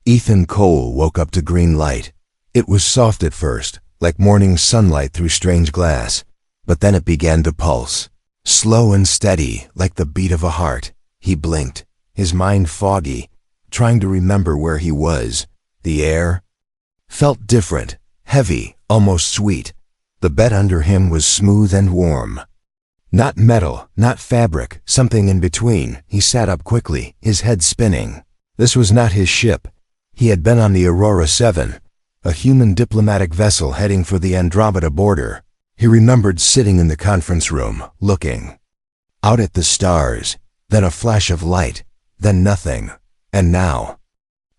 Ethan Cole woke up to green light. It was soft at first, like morning sunlight through strange glass, but then it began to pulse. Slow and steady, like the beat of a heart. He blinked, his mind foggy, trying to remember where he was. The air felt different, heavy, almost sweet. The bed under him was smooth and warm. Not metal, not fabric, something in between. He sat up quickly, his head spinning. This was not his ship. He had been on the Aurora 7, a human diplomatic vessel heading for the Andromeda border. He remembered sitting in the conference room, looking out at the stars, then a flash of light, then nothing. And now,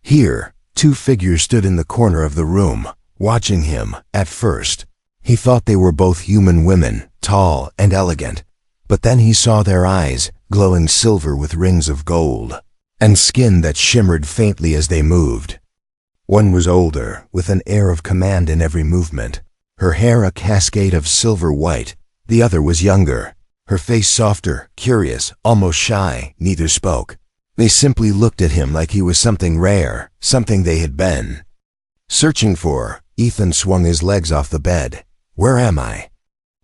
here, two figures stood in the corner of the room, watching him. At first, he thought they were both human women, tall and elegant. But then he saw their eyes, glowing silver with rings of gold, and skin that shimmered faintly as they moved. One was older, with an air of command in every movement, her hair a cascade of silver white. The other was younger, her face softer, curious, almost shy. Neither spoke. They simply looked at him like he was something rare, something they had been searching for. Ethan swung his legs off the bed. "Where am I?"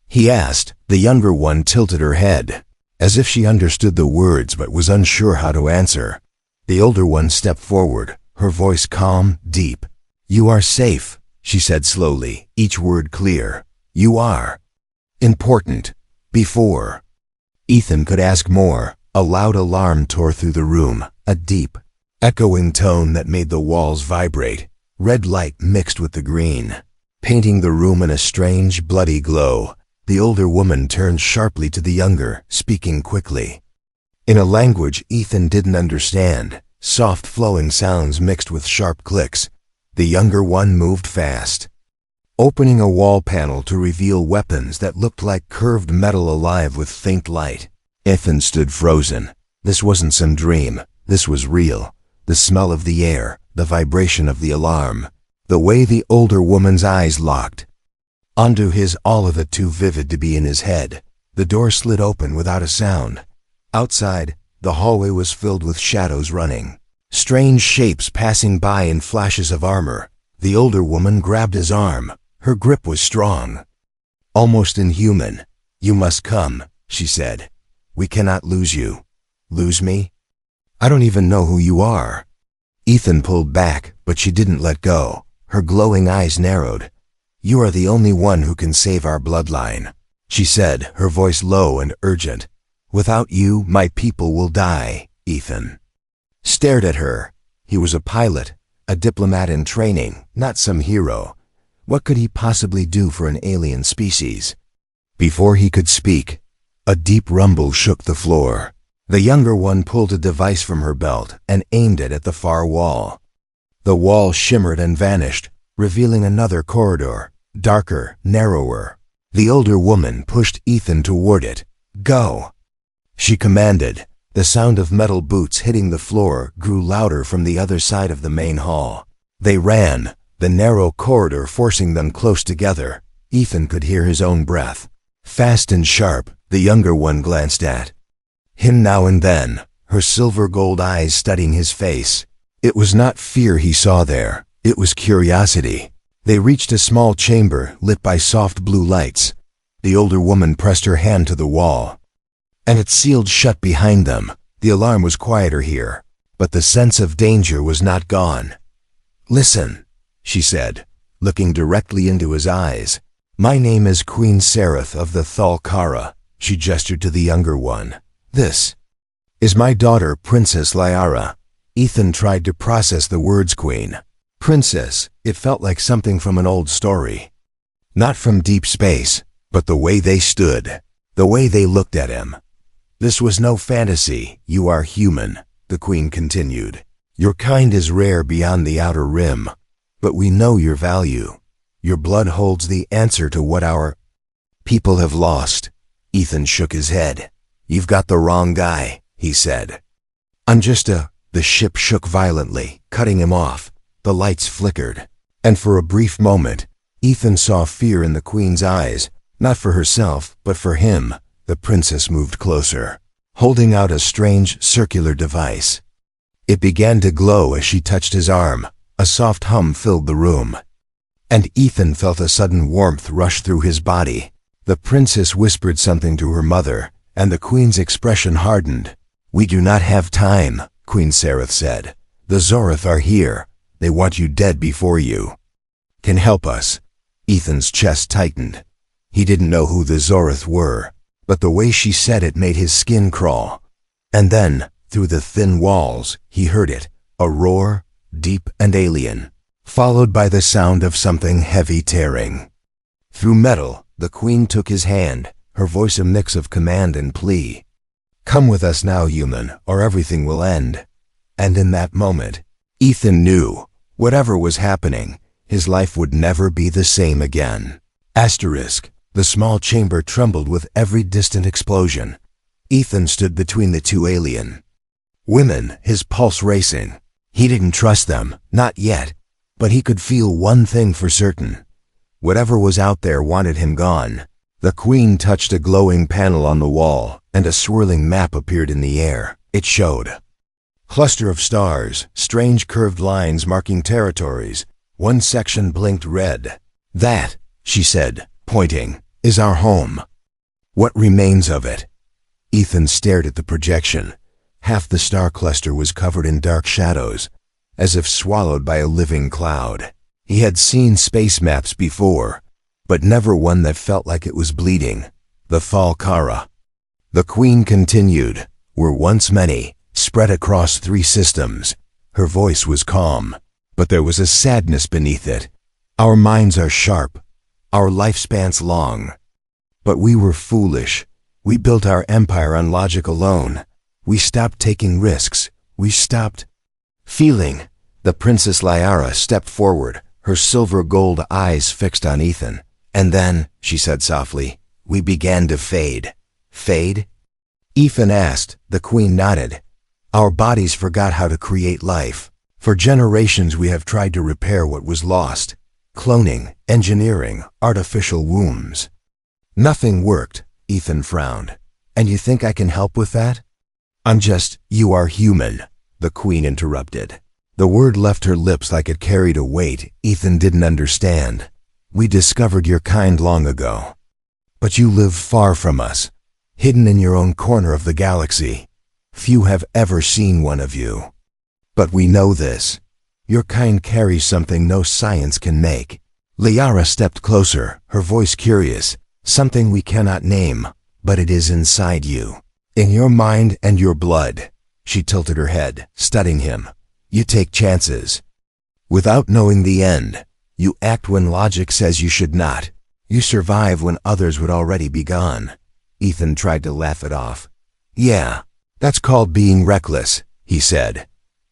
he asked. The younger one tilted her head, as if she understood the words but was unsure how to answer. The older one stepped forward, her voice calm, deep. "You are safe," she said slowly, each word clear. "You are important." Before Ethan could ask more, a loud alarm tore through the room, a deep, echoing tone that made the walls vibrate. Red light mixed with the green, painting the room in a strange, bloody glow. The older woman turned sharply to the younger, speaking quickly, in a language Ethan didn't understand, soft flowing sounds mixed with sharp clicks. The younger one moved fast, opening a wall panel to reveal weapons that looked like curved metal alive with faint light. Ethan stood frozen. This wasn't some dream. This was real. The smell of the air, the vibration of the alarm, the way the older woman's eyes locked onto his, all of it too vivid to be in his head. The door slid open without a sound. Outside, the hallway was filled with shadows running, strange shapes passing by in flashes of armor. The older woman grabbed his arm. Her grip was strong, almost inhuman. "You must come," she said. "We cannot lose you." "Lose me? I don't even know who you are." Ethan pulled back, but she didn't let go. Her glowing eyes narrowed. "You are the only one who can save our bloodline," she said, her voice low and urgent. "Without you, my people will die." Ethan stared at her. He was a pilot, a diplomat in training, not some hero. What could he possibly do for an alien species? Before he could speak, a deep rumble shook the floor. The younger one pulled a device from her belt and aimed it at the far wall. The wall shimmered and vanished, revealing another corridor, darker, narrower. The older woman pushed Ethan toward it. "Go," she commanded. The sound of metal boots hitting the floor grew louder from the other side of the main hall. They ran, the narrow corridor forcing them close together. Ethan could hear his own breath, fast and sharp. The younger one glanced at him now and then, her silver gold eyes studying his face. It was not fear he saw there, it was curiosity. They reached a small chamber lit by soft blue lights. The older woman pressed her hand to the wall, and it sealed shut behind them. The alarm was quieter here, but the sense of danger was not gone. "Listen," she said, looking directly into his eyes. "My name is Queen Sereth of the Thalkara." She gestured to the younger one. "This is my daughter, Princess Lyara." Ethan tried to process the words queen. Princess, it felt like something from an old story. Not from deep space, but the way they stood, the way they looked at him. "This was no fantasy. You are human," the queen continued. "Your kind is rare beyond the outer rim, but we know your value. Your blood holds the answer to what our people have lost." Ethan shook his head. "You've got the wrong guy," he said. "I'm just a—" The ship shook violently, cutting him off. The lights flickered, and for a brief moment, Ethan saw fear in the queen's eyes, not for herself, but for him. The princess moved closer, holding out a strange circular device. It began to glow as she touched his arm. A soft hum filled the room, and Ethan felt a sudden warmth rush through his body. The princess whispered something to her mother, and the queen's expression hardened. "We do not have time," Queen Sereth said. "The Zorith are here. They want you dead before you can help us." Ethan's chest tightened. He didn't know who the Zorith were, but the way she said it made his skin crawl. And then, through the thin walls, he heard it, a roar, deep and alien, followed by the sound of something heavy tearing through metal. The queen took his hand, her voice a mix of command and plea. "Come with us now, human, or everything will end." And in that moment, Ethan knew, whatever was happening, his life would never be the same again. The small chamber trembled with every distant explosion. Ethan stood between the two alien women, his pulse racing. He didn't trust them, not yet, but he could feel one thing for certain. Whatever was out there wanted him gone. The queen touched a glowing panel on the wall, and a swirling map appeared in the air. It showed a cluster of stars, strange curved lines marking territories. One section blinked red. "That," she said, pointing, "is our home. What remains of it?" Ethan stared at the projection. Half the star cluster was covered in dark shadows, as if swallowed by a living cloud. He had seen space maps before, but never one that felt like it was bleeding. The Thalkara. The queen continued, "Were once many, spread across 3 systems." Her voice was calm, but there was a sadness beneath it. "Our minds are sharp, our lifespans long. But we were foolish. We built our empire on logic alone. We stopped taking risks. We stopped feeling." The Princess Liara stepped forward, her silver gold eyes fixed on Ethan. "And then," she said softly, "we began to fade." "Fade?" Ethan asked. The queen nodded. "Our bodies forgot how to create life. For generations we have tried to repair what was lost. Cloning, engineering, artificial wombs. Nothing worked." Ethan frowned. "And you think I can help with that?" "You are human," the queen interrupted. The word left her lips like it carried a weight Ethan didn't understand. "We discovered your kind long ago. But you live far from us, hidden in your own corner of the galaxy. Few have ever seen one of you. But we know this. Your kind carries something no science can make." Liara stepped closer, her voice curious. "Something we cannot name, but it is inside you. In your mind and your blood." She tilted her head, studying him. "You take chances. Without knowing the end. You act when logic says you should not. You survive when others would already be gone." Ethan tried to laugh it off. "Yeah, that's called being reckless," he said.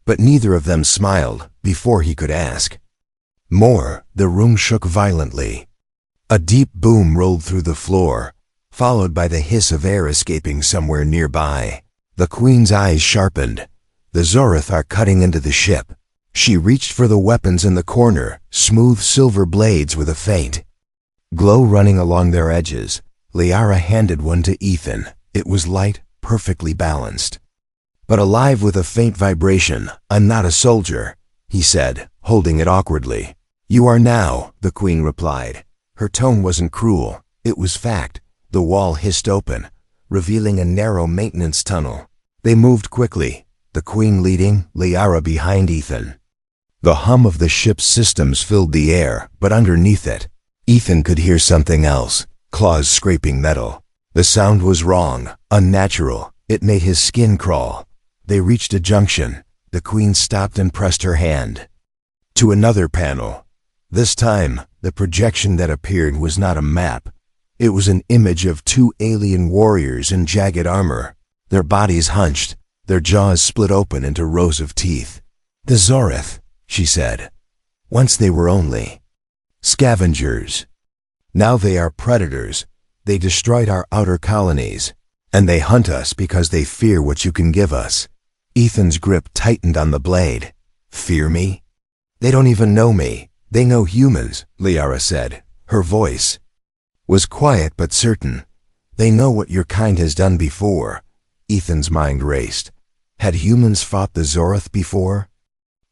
But neither of them smiled before he could ask more. The room shook violently. A deep boom rolled through the floor, followed by the hiss of air escaping somewhere nearby. The queen's eyes sharpened. "The Zorith are cutting into the ship." She reached for the weapons in the corner, smooth silver blades with a faint glow running along their edges. Liara handed one to Ethan. It was light, perfectly balanced, but alive with a faint vibration. "I'm not a soldier," he said, holding it awkwardly. "You are now," the queen replied. Her tone wasn't cruel, it was fact. The wall hissed open, revealing a narrow maintenance tunnel. They moved quickly, the queen leading, Liara behind Ethan. The hum of the ship's systems filled the air, but underneath it, Ethan could hear something else, claws scraping metal. The sound was wrong, unnatural. It made his skin crawl. They reached a junction. The queen stopped and pressed her hand to another panel. This time, the projection that appeared was not a map. It was an image of 2 alien warriors in jagged armor, their bodies hunched, their jaws split open into rows of teeth. "The Zorith," she said. "Once they were only scavengers. Now they are predators. They destroyed our outer colonies, and they hunt us because they fear what you can give us." Ethan's grip tightened on the blade. "Fear me? They don't even know me. They know humans," Liara said. Her voice was quiet but certain. "They know what your kind has done before." Ethan's mind raced. Had humans fought the Zoroth before?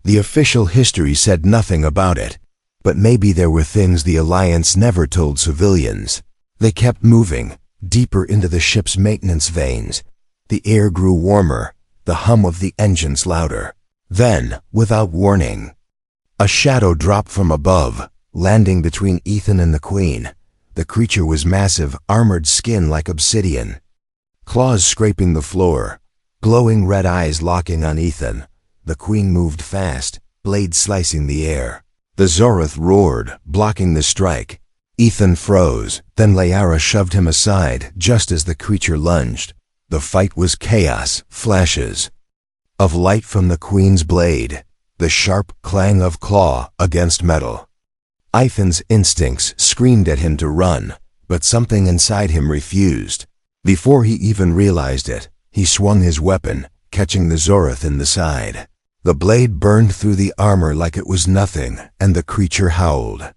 The official history said nothing about it, but maybe there were things the Alliance never told civilians. They kept moving, deeper into the ship's maintenance veins. The air grew warmer, the hum of the engines louder. Then, without warning, a shadow dropped from above, landing between Ethan and the Queen. The creature was massive, armored skin like obsidian, claws scraping the floor, glowing red eyes locking on Ethan. The Queen moved fast, blade slicing the air. The Zoroth roared, blocking the strike. Ethan froze, then Liara shoved him aside just as the creature lunged. The fight was chaos, flashes of light from the Queen's blade, the sharp clang of claw against metal. Ethan's instincts screamed at him to run, but something inside him refused. Before he even realized it, he swung his weapon, catching the Zoroth in the side. The blade burned through the armor like it was nothing, and the creature howled.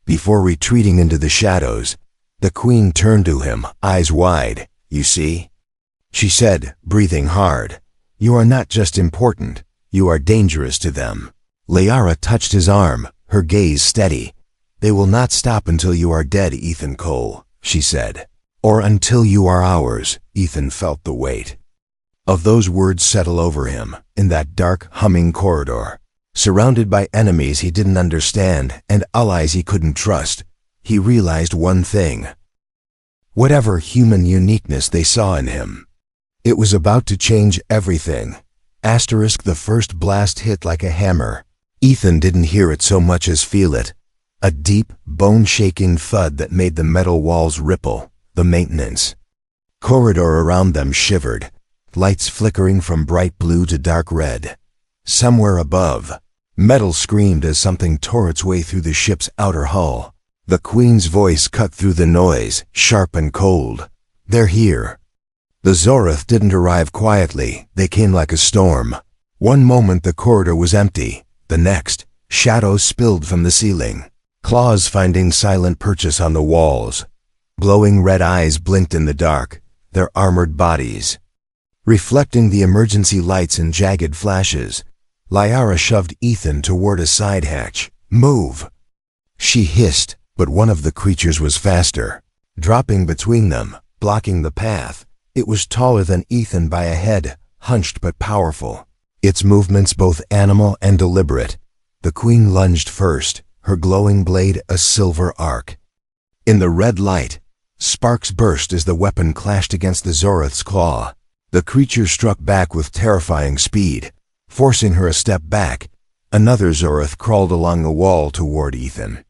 Before retreating into the shadows, the Queen turned to him, eyes wide. "You see?" she said, breathing hard. "You are not just important, you are dangerous to them." Liara touched his arm, her gaze steady. "They will not stop until you are dead, Ethan Cole," she said. "Or until you are ours." Ethan felt the weight of those words settle over him, in that dark, humming corridor. Surrounded by enemies he didn't understand and allies he couldn't trust, he realized one thing. Whatever human uniqueness they saw in him, it was about to change everything. The first blast hit like a hammer. Ethan didn't hear it so much as feel it. A deep, bone-shaking thud that made the metal walls ripple. The maintenance corridor around them shivered, lights flickering from bright blue to dark red. Somewhere above, metal screamed as something tore its way through the ship's outer hull. The Queen's voice cut through the noise, sharp and cold. "They're here." The Zoroth didn't arrive quietly, they came like a storm. One moment the corridor was empty, the next, shadows spilled from the ceiling. Claws finding silent purchase on the walls. Glowing red eyes blinked in the dark, their armored bodies reflecting the emergency lights in jagged flashes. Liara shoved Ethan toward a side hatch. "Move!" she hissed, but one of the creatures was faster. Dropping between them, blocking the path, it was taller than Ethan by a head, hunched but powerful. Its movements both animal and deliberate. The Queen lunged first, her glowing blade a silver arc. In the red light, sparks burst as the weapon clashed against the Zoroth's claw. The creature struck back with terrifying speed, forcing her a step back. Another Zoroth crawled along the wall toward Ethan,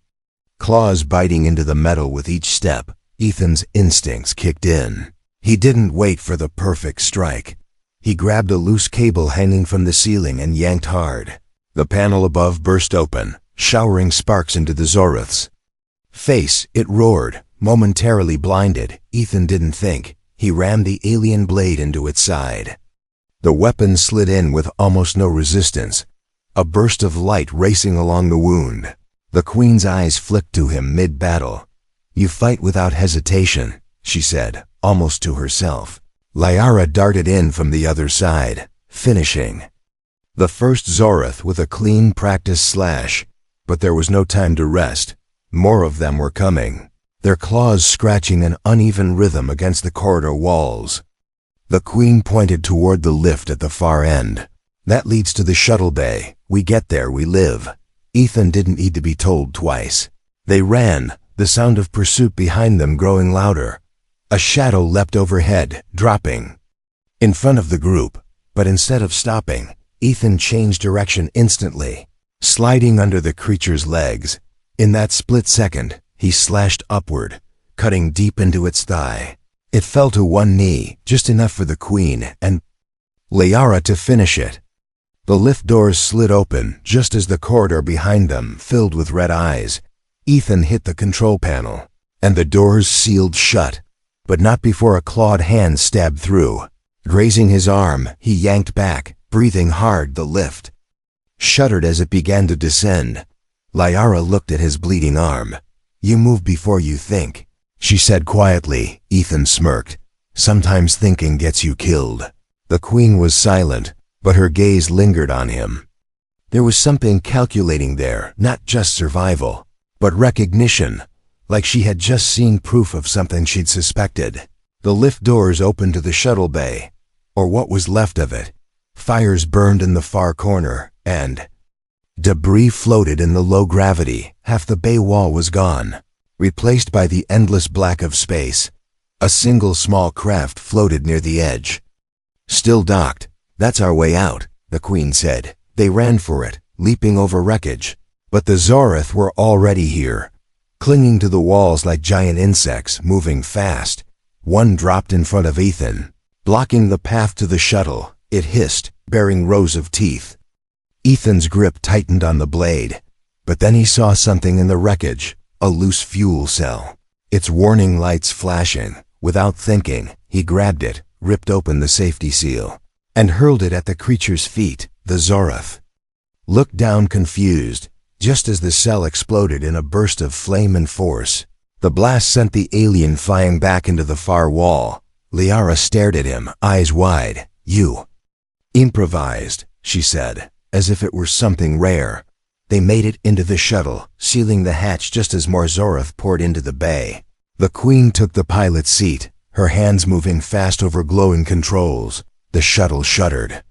claws biting into the metal with each step. Ethan's instincts kicked in. He didn't wait for the perfect strike. He grabbed a loose cable hanging from the ceiling and yanked hard. The panel above burst open, showering sparks into the Zoroth's face. It roared, momentarily blinded. Ethan didn't think. He rammed the alien blade into its side. The weapon slid in with almost no resistance, a burst of light racing along the wound. The Queen's eyes flicked to him mid-battle. "You fight without hesitation," she said, almost to herself. Liara darted in from the other side, finishing the first Zoroth with a clean practice slash. But there was no time to rest. More of them were coming, their claws scratching an uneven rhythm against the corridor walls. The Queen pointed toward the lift at the far end. "That leads to the shuttle bay. We get there, we live." Ethan didn't need to be told twice. They ran, the sound of pursuit behind them growing louder. A shadow leapt overhead, dropping in front of the group, but instead of stopping, Ethan changed direction instantly, sliding under the creature's legs. In that split second, he slashed upward, cutting deep into its thigh. It fell to one knee, just enough for the Queen and Liara to finish it. The lift doors slid open just as the corridor behind them filled with red eyes. Ethan hit the control panel, and the doors sealed shut, but not before a clawed hand stabbed through. Grazing his arm, he yanked back, breathing hard. The lift shuddered as it began to descend. Liara looked at his bleeding arm. "You move before you think," she said quietly. Ethan smirked. "Sometimes thinking gets you killed." The queen was silent, but her gaze lingered on him. There was something calculating there, not just survival, but recognition, like she had just seen proof of something she'd suspected. The lift doors opened to the shuttle bay, or what was left of it. Fires burned in the far corner, and debris floated in the low gravity. Half the bay wall was gone, replaced by the endless black of space. A single small craft floated near the edge. "Still docked. That's our way out," the queen said. They ran for it, leaping over wreckage. But the Zorath were already here, clinging to the walls like giant insects, moving fast. One dropped in front of Ethan, blocking the path to the shuttle. It hissed, baring rows of teeth. Ethan's grip tightened on the blade, but then he saw something in the wreckage, a loose fuel cell, its warning lights flashing. Without thinking, he grabbed it, ripped open the safety seal, and hurled it at the creature's feet. The Zorath looked down confused, just as the cell exploded in a burst of flame and force. The blast sent the alien flying back into the far wall. Liara stared at him, eyes wide. "You improvised," she said, as if it were something rare. They made it into the shuttle, sealing the hatch just as more Zorath poured into the bay. The queen took the pilot's seat, her hands moving fast over glowing controls. The shuttle shuddered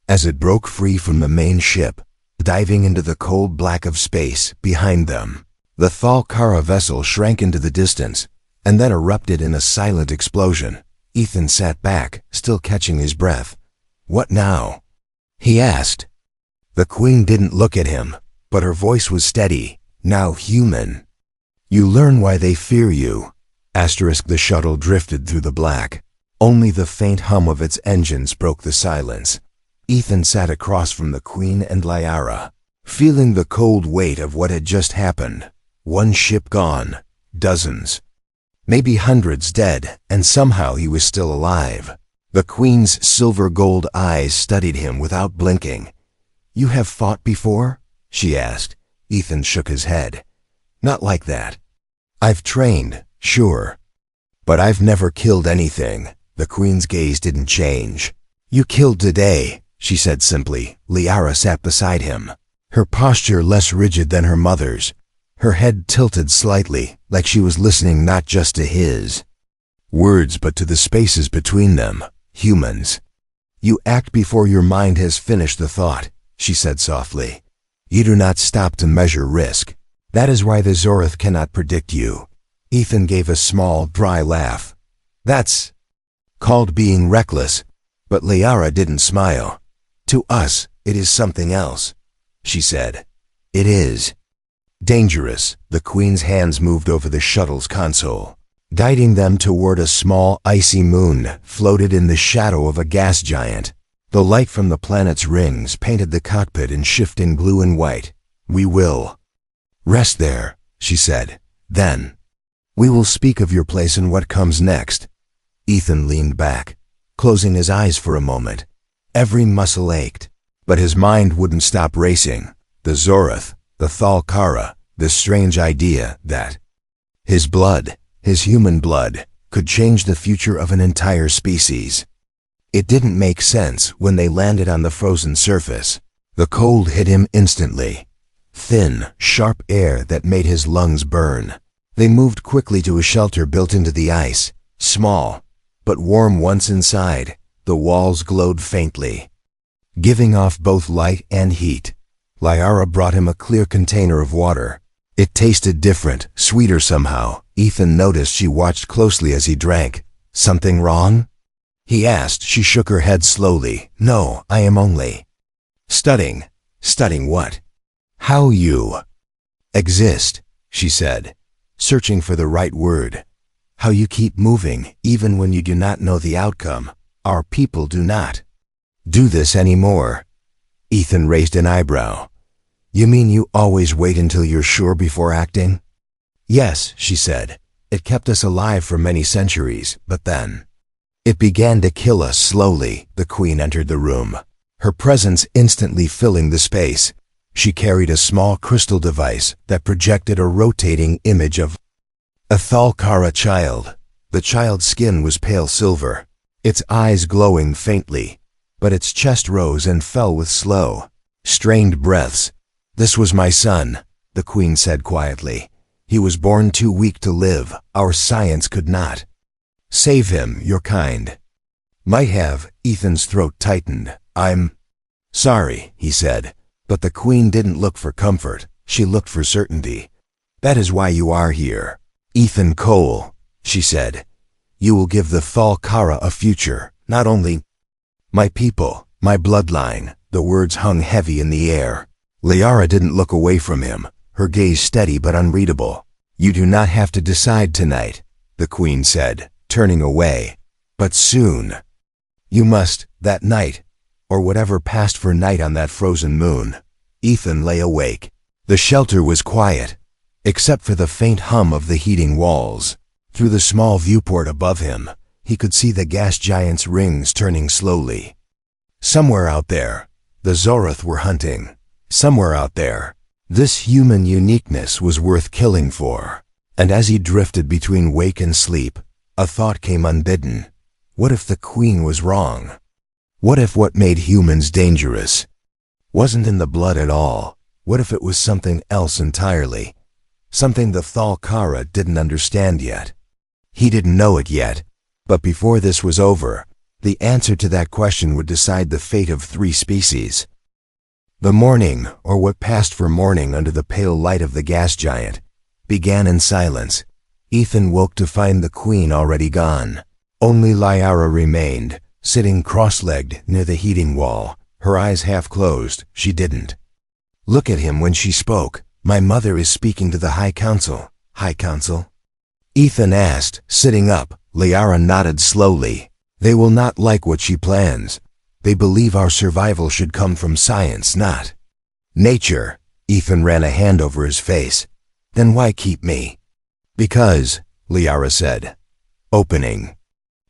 as it broke free from the main ship, diving into the cold black of space behind them. The Thalkara vessel shrank into the distance, and then erupted in a silent explosion. Ethan sat back, still catching his breath. "What now?" he asked. The queen didn't look at him, but her voice was steady, now human. "You learn why they fear you." The shuttle drifted through the black. Only the faint hum of its engines broke the silence. Ethan sat across from the queen and Liara, feeling the cold weight of what had just happened. One ship gone, dozens, maybe hundreds dead, and somehow he was still alive. The queen's silver-gold eyes studied him without blinking. "You have fought before?" she asked. Ethan shook his head. "Not like that. I've trained, sure, but I've never killed anything." The queen's gaze didn't change. "You killed today," she said simply. Liara sat beside him, her posture less rigid than her mother's, her head tilted slightly, like she was listening not just to his words but to the spaces between them. "Humans. You act before your mind has finished the thought," she said softly. "You do not stop to measure risk. That is why the Zorath cannot predict you." Ethan gave a small, dry laugh. "That's called being reckless." But Liara didn't smile. "To us, it is something else," she said. "It is dangerous." The queen's hands moved over the shuttle's console, guiding them toward a small, icy moon floated in the shadow of a gas giant. The light from the planet's rings painted the cockpit in shifting blue and white. "We will rest there," she said. "Then we will speak of your place and what comes next." Ethan leaned back, closing his eyes for a moment. Every muscle ached, but his mind wouldn't stop racing. The Zorath, the Thalkara, the strange idea that his blood, his human blood, could change the future of an entire species. It didn't make sense when they landed on the frozen surface. The cold hit him instantly. Thin, sharp air that made his lungs burn. They moved quickly to a shelter built into the ice, small, but warm once inside. The walls glowed faintly, giving off both light and heat. Liara brought him a clear container of water. It tasted different, sweeter somehow. Ethan noticed she watched closely as he drank. "Something wrong?" he asked. She shook her head slowly. "No, I am only studying." "Studying what?" "How you exist," she said, searching for the right word. "How you keep moving, even when you do not know the outcome. Our people do not do this anymore." Ethan raised an eyebrow. "You mean you always wait until you're sure before acting?" "Yes," she said. "It kept us alive for many centuries, but then it began to kill us slowly." The queen entered the room, her presence instantly filling the space. She carried a small crystal device that projected a rotating image of a Thalkara child. The child's skin was pale silver, its eyes glowing faintly, but its chest rose and fell with slow, strained breaths. "This was my son," the queen said quietly. "He was born too weak to live. Our science could not save him. Your kind might have." Ethan's throat tightened. "I'm sorry," he said. But the queen didn't look for comfort. She looked for certainty. "That is why you are here, Ethan Cole," she said. "You will give the Thalkara a future, not only my people, my bloodline." The words hung heavy in the air. Liara didn't look away from him, her gaze steady but unreadable. "You do not have to decide tonight," the queen said, turning away. "But soon. You must, that night, or whatever passed for night on that frozen moon." Ethan lay awake. The shelter was quiet, except for the faint hum of the heating walls. Through the small viewport above him, he could see the gas giant's rings turning slowly. Somewhere out there, the Zoroth were hunting. Somewhere out there, this human uniqueness was worth killing for. And as he drifted between wake and sleep, a thought came unbidden. What if the queen was wrong? What if what made humans dangerous wasn't in the blood at all? What if it was something else entirely? Something the Thalkara didn't understand yet. He didn't know it yet, but before this was over, the answer to that question would decide the fate of 3 species. The morning, or what passed for morning under the pale light of the gas giant, began in silence. Ethan woke to find the queen already gone. Only Liara remained, sitting cross-legged near the heating wall, her eyes half closed. She didn't look at him when she spoke. "My mother is speaking to the High Council." "High Council?" Ethan asked, sitting up. Liara nodded slowly. "They will not like what she plans. They believe our survival should come from science, not nature." Ethan ran a hand over his face. "Then why keep me?" "Because," Liara said, opening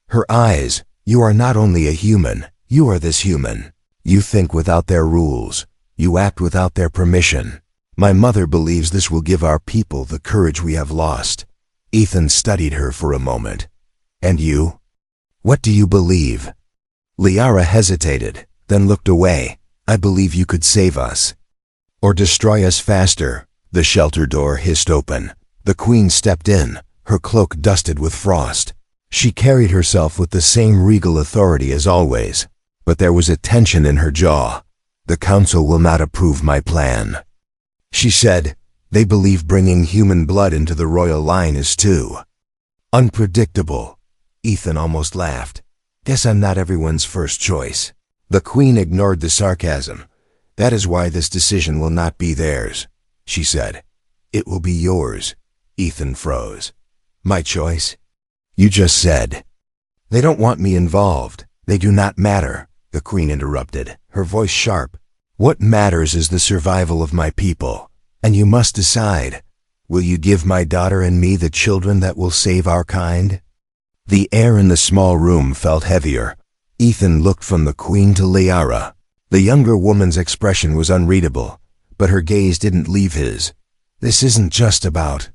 her eyes, "you are not only a human, you are this human. You think without their rules. You act without their permission. My mother believes this will give our people the courage we have lost." Ethan studied her for a moment. "And you? What do you believe?" Liara hesitated, then looked away. "I believe you could save us. Or destroy us faster." The shelter door hissed open. The queen stepped in, her cloak dusted with frost. She carried herself with the same regal authority as always, but there was a tension in her jaw. "The council will not approve my plan," she said. "They believe bringing human blood into the royal line is too unpredictable." Ethan almost laughed. "Guess I'm not everyone's first choice." The queen ignored the sarcasm. "That is why this decision will not be theirs," she said. "It will be yours." Ethan froze. "My choice? You just said." "They don't want me involved. They do not matter," the queen interrupted, her voice sharp. "What matters is the survival of my people. And you must decide. Will you give my daughter and me the children that will save our kind?" The air in the small room felt heavier. Ethan looked from the queen to Liara. The younger woman's expression was unreadable, but her gaze didn't leave his. "This isn't just about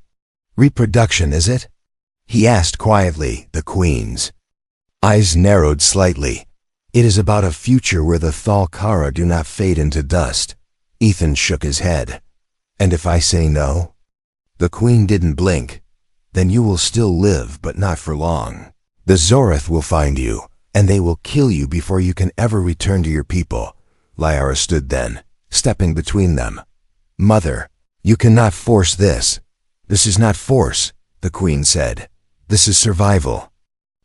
reproduction, is it?" he asked quietly. The queen's eyes narrowed slightly. "It is about a future where the Thalkara do not fade into dust." Ethan shook his head. "And if I say no?" The queen didn't blink. "Then you will still live, but not for long. The Zoroth will find you, and they will kill you before you can ever return to your people." Liara stood then, stepping between them. "Mother, you cannot force this." "This is not force," the queen said. "This is survival."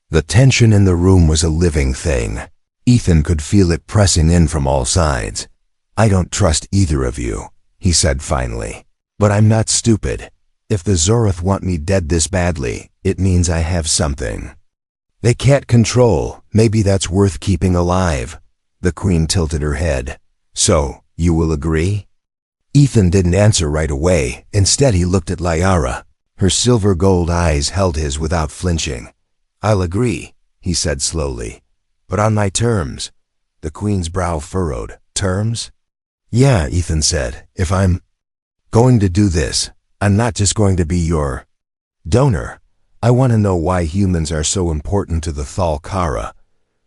The tension in the room was a living thing. Ethan could feel it pressing in from all sides. "I don't trust either of you," he said finally. "But I'm not stupid. If the Zoroth want me dead this badly, it means I have something they can't control. Maybe that's worth keeping alive." The queen tilted her head. "So, you will agree?" Ethan didn't answer right away. Instead, he looked at Liara. Her silver gold eyes held his without flinching. "I'll agree," he said slowly. "But on my terms." The queen's brow furrowed. "Terms?" "Yeah," Ethan said. "If I'm going to do this, I'm not just going to be your donor. I want to know why humans are so important to the Thalkara.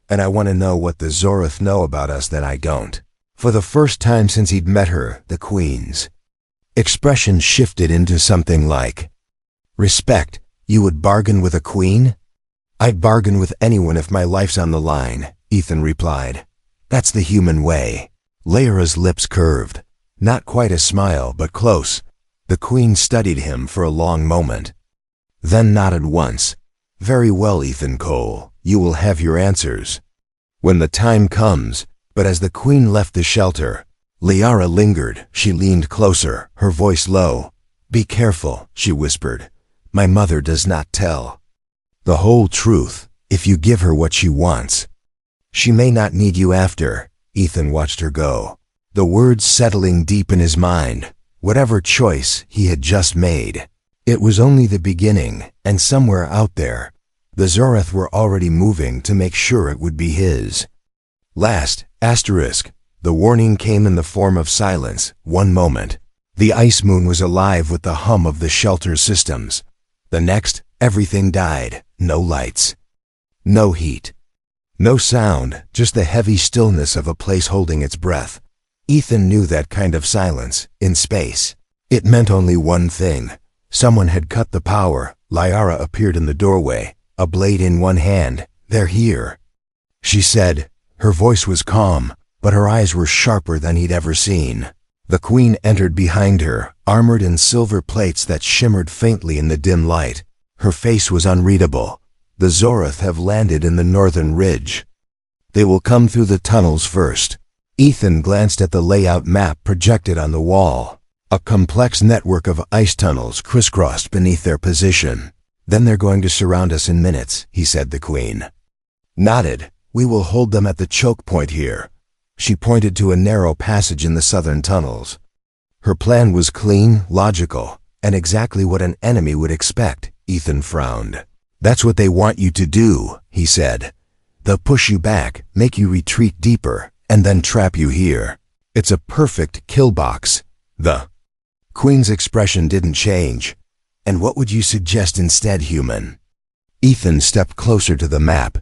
and I want to know what the Zoroth know about us that I don't. For the first time since he'd met her, the Queen's expression shifted into something like, "Respect? You would bargain with a queen?" "I'd bargain with anyone if my life's on the line," Ethan replied. "That's the human way." Lyra's lips curved. Not quite a smile, but close. The Queen studied him for a long moment, then nodded once. "Very well, Ethan Cole. You will have your answers when the time comes." But as the Queen left the shelter, Liara lingered. She leaned closer, her voice low. "Be careful," she whispered. "My mother does not tell the whole truth. If you give her what she wants, she may not need you after." Ethan watched her go, the words settling deep in his mind. Whatever choice he had just made, it was only the beginning, and somewhere out there, the Zoroth were already moving to make sure it would be his last. Asterisk. The warning came in the form of silence. One moment, the ice moon was alive with the hum of the shelter systems. The next, everything died. No lights, no heat, no sound, just the heavy stillness of a place holding its breath. Ethan knew that kind of silence, in space. It meant only one thing. Someone had cut the power. Liara appeared in the doorway, a blade in one hand. "They're here," she said. Her voice was calm, but her eyes were sharper than he'd ever seen. The Queen entered behind her, armored in silver plates that shimmered faintly in the dim light. Her face was unreadable. "The Zoroth have landed in the northern ridge. They will come through the tunnels first." Ethan glanced at the layout map projected on the wall. A complex network of ice tunnels crisscrossed beneath their position. "Then they're going to surround us in minutes," he said. The Queen nodded. "We will hold them at the choke point here." She pointed to a narrow passage in the southern tunnels. Her plan was clean, logical, and exactly what an enemy would expect. Ethan frowned. "That's what they want you to do," he said. "They'll push you back, make you retreat deeper, and then trap you here. It's a perfect kill box." The Queen's expression didn't change. "And what would you suggest instead, human?" Ethan stepped closer to the map.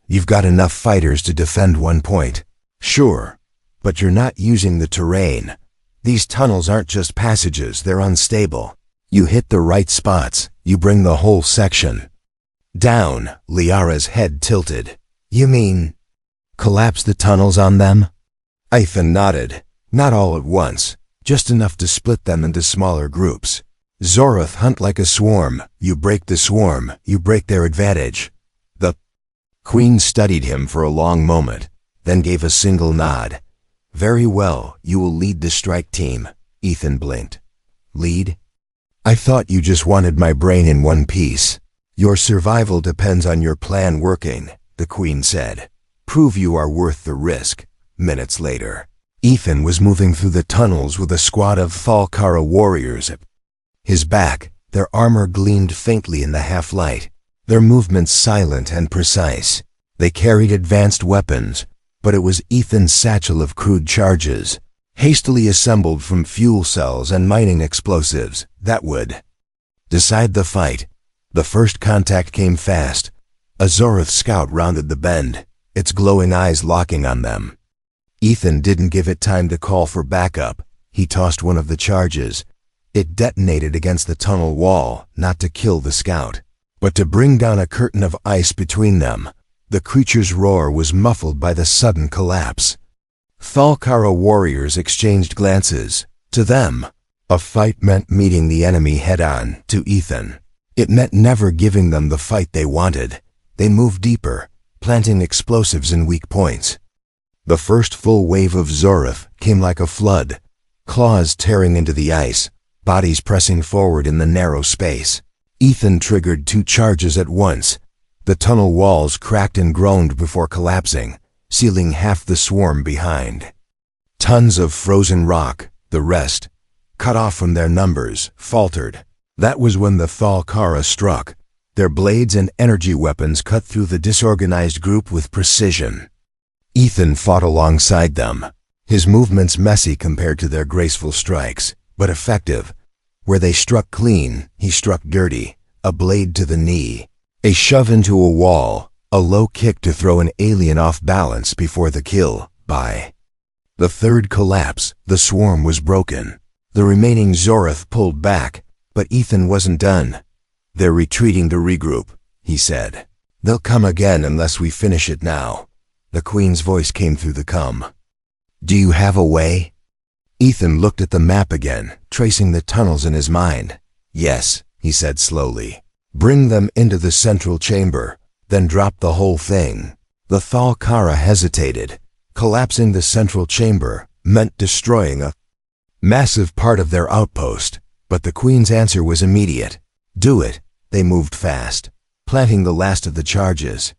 "You've got enough fighters to defend one point." "Sure, but you're not using the terrain. These tunnels aren't just passages, they're unstable. You hit the right spots, you bring the whole section down." Liara's head tilted. "You mean collapse the tunnels on them?" Ethan nodded. "Not all at once, just enough to split them into smaller groups. Zoroth hunt like a swarm. You break the swarm, you break their advantage." The Queen studied him for a long moment, then gave a single nod. "Very well, you will lead the strike team." Ethan blinked. "Lead? I thought you just wanted my brain in one piece." "Your survival depends on your plan working," the Queen said. "Prove you are worth the risk." Minutes later, Ethan was moving through the tunnels with a squad of Thalkara warriors at his back. Their armor gleamed faintly in the half-light, their movements silent and precise. They carried advanced weapons, but it was Ethan's satchel of crude charges, hastily assembled from fuel cells and mining explosives, that would decide the fight. The first contact came fast. A Zoroth scout rounded the bend, its glowing eyes locking on them. Ethan didn't give it time to call for backup. He tossed one of the charges. It detonated against the tunnel wall, not to kill the scout, but to bring down a curtain of ice between them. The creature's roar was muffled by the sudden collapse. Thalkara warriors exchanged glances. To them, a fight meant meeting the enemy head-on. To Ethan, it meant never giving them the fight they wanted. They moved deeper, planting explosives in weak points. The first full wave of Zoroth came like a flood, claws tearing into the ice, bodies pressing forward in the narrow space. Ethan triggered 2 charges at once. The tunnel walls cracked and groaned before collapsing, sealing half the swarm behind. Tons of frozen rock, the rest, cut off from their numbers, faltered. That was when the Thalkara struck. Their blades and energy weapons cut through the disorganized group with precision. Ethan fought alongside them, his movements messy compared to their graceful strikes, but effective. Where they struck clean, he struck dirty, a blade to the knee, a shove into a wall, A low kick to throw an alien off balance before the kill. By the third collapse, the swarm was broken. The remaining Zorath pulled back, but Ethan wasn't done. "They're retreating to regroup," he said. "They'll come again unless we finish it now." The Queen's voice came through the cum. "Do you have a way?" Ethan looked at the map again, tracing the tunnels in his mind. "Yes," he said slowly. "Bring them into the central chamber, then drop the whole thing." The Thalkara hesitated. Collapsing the central chamber meant destroying a massive part of their outpost, but the Queen's answer was immediate. "Do it." They moved fast, planting the last of the charges.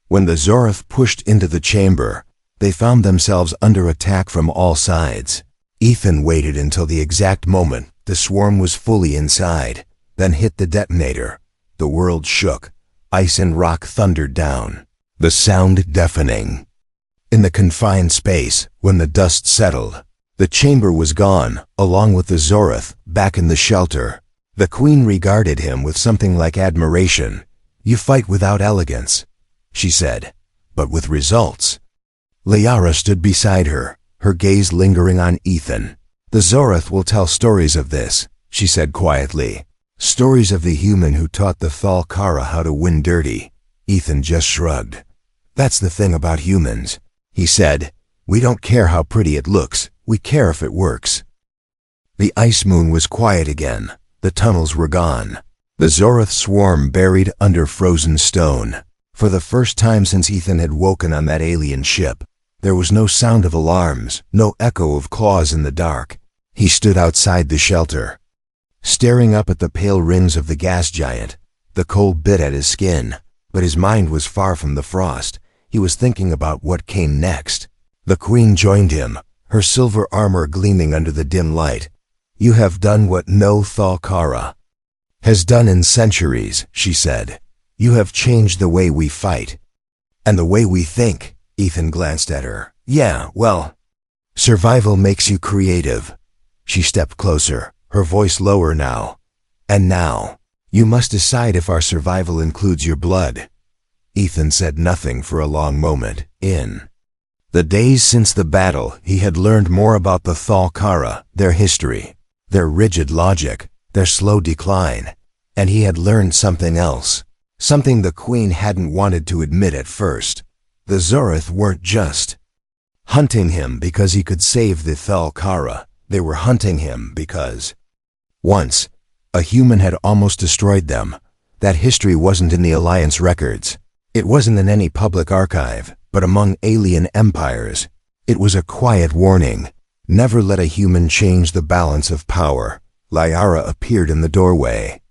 When the Zorath pushed into the chamber, they found themselves under attack from all sides. Ethan waited until the exact moment the swarm was fully inside, then hit the detonator. The world shook. Ice and rock thundered down, the sound deafening. In the confined space, when the dust settled, the chamber was gone, along with the Zorath, back in the shelter. The Queen regarded him with something like admiration. "You fight without elegance," she said, "but with results." Liara stood beside her, her gaze lingering on Ethan. "The Zorath will tell stories of this," she said quietly. "Stories of the human who taught the Thalkara how to win dirty." Ethan just shrugged. "That's the thing about humans," he said. "We don't care how pretty it looks, we care if it works." The ice moon was quiet again. The tunnels were gone. The Zorath swarm buried under frozen stone. For the first time since Ethan had woken on that alien ship, there was no sound of alarms, no echo of claws in the dark. He stood outside the shelter, staring up at the pale rings of the gas giant. The cold bit at his skin, but his mind was far from the frost. He was thinking about what came next. The Queen joined him, her silver armor gleaming under the dim light. "You have done what no Thalkara has done in centuries," she said. "You have changed the way we fight. And the way we think." Ethan glanced at her. "Yeah, well, survival makes you creative." She stepped closer, her voice lower now. "And now, you must decide if our survival includes your blood." Ethan said nothing for a long moment. In the days since the battle, he had learned more about the Thalkara, their history, their rigid logic, their slow decline, and he had learned something else, something the Queen hadn't wanted to admit at first. The Zorath weren't just hunting him because he could save the Thalkara. They were hunting him because once a human had almost destroyed them. That history wasn't in the Alliance records. It wasn't in any public archive, but among alien empires. It was a quiet warning. Never let a human change the balance of power. Liara appeared in the doorway.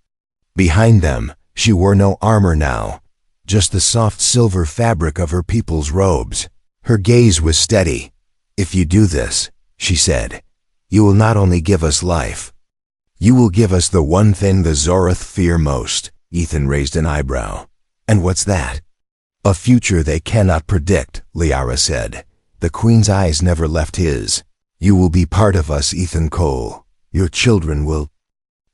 Behind them, she wore no armor now, just the soft silver fabric of her people's robes. Her gaze was steady. "If you do this," she said, "you will not only give us life, you will give us the one thing the Zorath fear most." Ethan raised an eyebrow. "And what's that?" "A future they cannot predict," Liara said. The Queen's eyes never left his. "You will be part of us, Ethan Cole. Your children will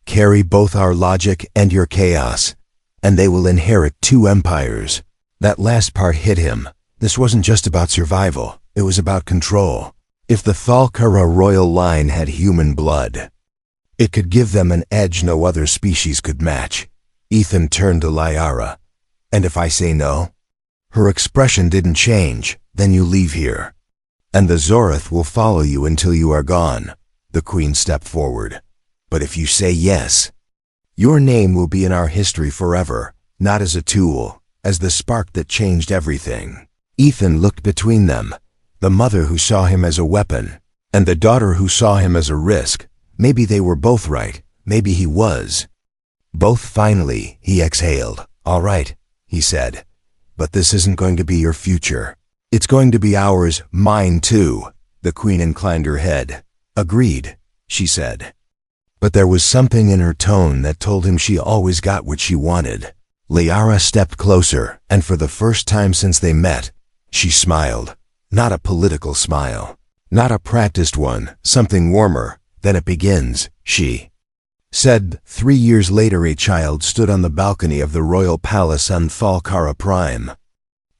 carry both our logic and your chaos, and they will inherit two empires." That last part hit him. This wasn't just about survival, it was about control. If the Thalkara royal line had human blood, it could give them an edge no other species could match. Ethan turned to Liara. "And if I say no?" Her expression didn't change. "Then you leave here, and the Zorath will follow you until you are gone." The Queen stepped forward. "But if you say yes, your name will be in our history forever, not as a tool, as the spark that changed everything." Ethan looked between them, the mother who saw him as a weapon, and the daughter who saw him as a risk. Maybe they were both right, maybe he was both. Finally, he exhaled. "All right," he said, "but this isn't going to be your future. It's going to be ours, mine too." The Queen inclined her head. "Agreed," she said. But there was something in her tone that told him she always got what she wanted. Liara stepped closer, and for the first time since they met, she smiled. Not a political smile, not a practiced one, something warmer. "Then it begins," she said. 3 years later, a child stood on the balcony of the royal palace on Thalkara Prime.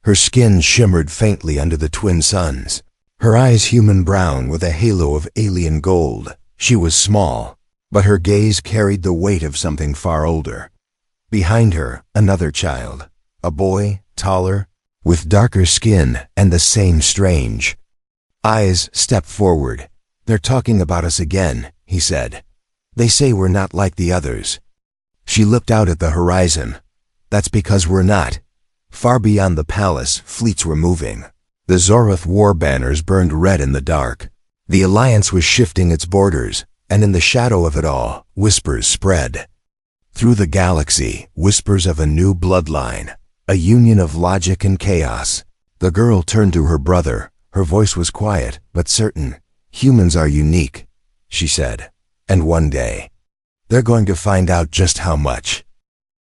Her skin shimmered faintly under the twin suns. Her eyes human brown with a halo of alien gold. She was small, but her gaze carried the weight of something far older. Behind her, another child, a boy, taller, with darker skin and the same strange eyes, stepped forward. "They're talking about us again," he said. "They say we're not like the others." She looked out at the horizon. "That's because we're not." Far beyond the palace, fleets were moving. The Zoroth war banners burned red in the dark. The Alliance was shifting its borders, and in the shadow of it all, whispers spread. Through the galaxy, whispers of a new bloodline, a union of logic and chaos. The girl turned to her brother. Her voice was quiet, but certain. "Humans are unique," she said. "And one day, they're going to find out just how much."